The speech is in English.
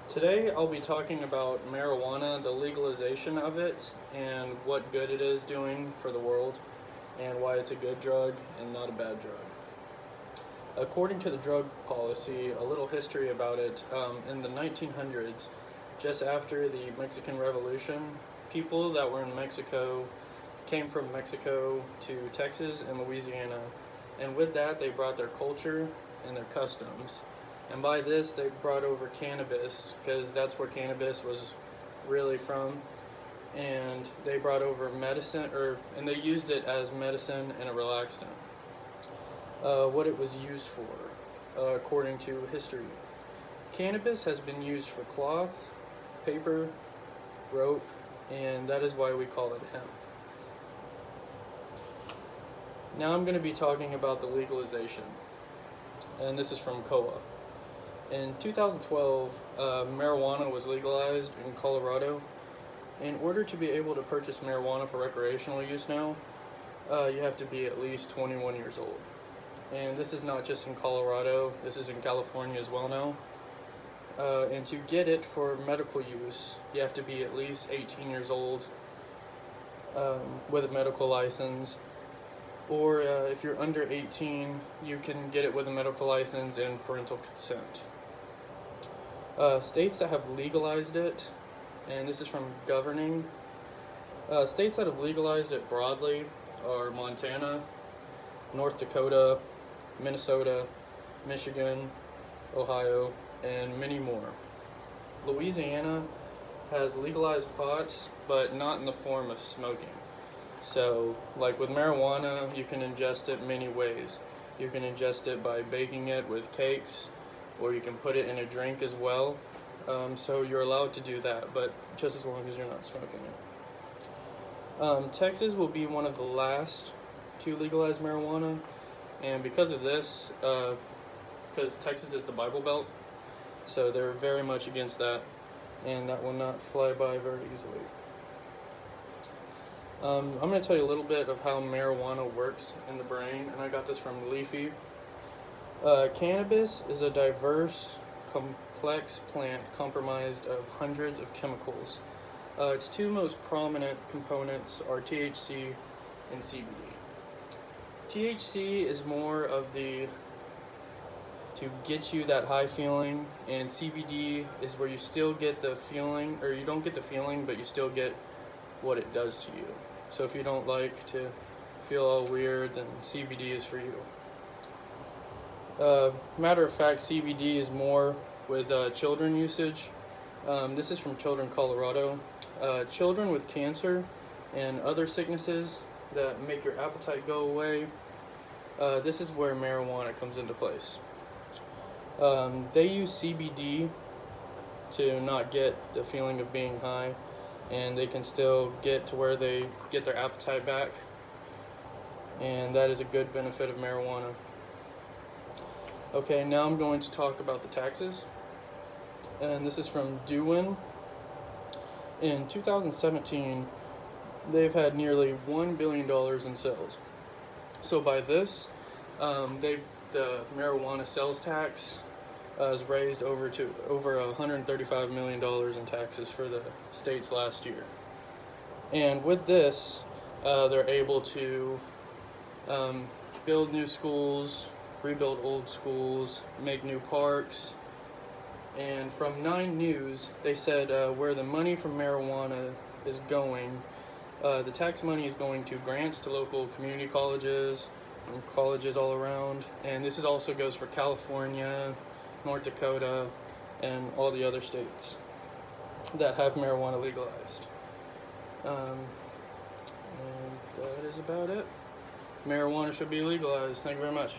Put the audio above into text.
Today I'll be talking about marijuana, the legalization of it, and what good it is doing for the world, and why it's a good drug and not a bad drug. According to the drug policy, a little history about it, in the 1900s, just after the Mexican Revolution, people that were in Mexico came from Mexico to Texas and Louisiana, and with that they brought their culture and their customs. And by this, they brought over cannabis, because that's where cannabis was really from. And they brought over medicine, and they used it as medicine and a relaxant. What it was used for, according to history. Cannabis has been used for cloth, paper, rope, and that is why we call it hemp. Now I'm going to be talking about the legalization, and this is from COA. In 2012, marijuana was legalized in Colorado. In order to be able to purchase marijuana for recreational use now, you have to be at least 21 years old. And this is not just in Colorado, this is in California as well now. And to get it for medical use, you have to be at least 18 years old with a medical license. Or if you're under 18, you can get it with a medical license and parental consent. States that have legalized it, and this is from governing, states that have legalized it broadly are Montana, North Dakota, Minnesota, Michigan, Ohio, and many more. Louisiana has legalized pot, but not in the form of smoking. So, like with marijuana, you can ingest it many ways. You can ingest it by baking it with cakes, or you can put it in a drink as well. So you're allowed to do that, but just as long as you're not smoking it. Texas will be one of the last to legalize marijuana, and because of this, because Texas is the Bible Belt, so they're very much against that, and that will not fly by very easily. I'm going to tell you a little bit of how marijuana works in the brain, and I got this from Leafy. Cannabis is a diverse, complex plant comprised of hundreds of chemicals. Its two most prominent components are THC and CBD. THC is more of to get you that high feeling, and CBD is where you still get the feeling, or you don't get the feeling, but you still get what it does to you. So if you don't like to feel all weird, then CBD is for you. Matter of fact, CBD is more with children usage. This is from Children Colorado. Children with cancer and other sicknesses that make your appetite go away, this is where marijuana comes into place. They use CBD to not get the feeling of being high, and they can still get to where they get their appetite back, and that is a good benefit of marijuana. Okay, now I'm going to talk about the taxes, and this is from Dewin. In 2017, they've had nearly $1 billion in sales. So by this, the marijuana sales tax is raised over $135 million in taxes for the states last year. And with this, they're able to build new schools, rebuild old schools, make new parks. And from 9 News, they said where the money from marijuana is going, the tax money is going to grants to local community colleges and colleges all around. And this also goes for California, North Dakota, and all the other states that have marijuana legalized. And that is about it. Marijuana should be legalized. Thank you very much.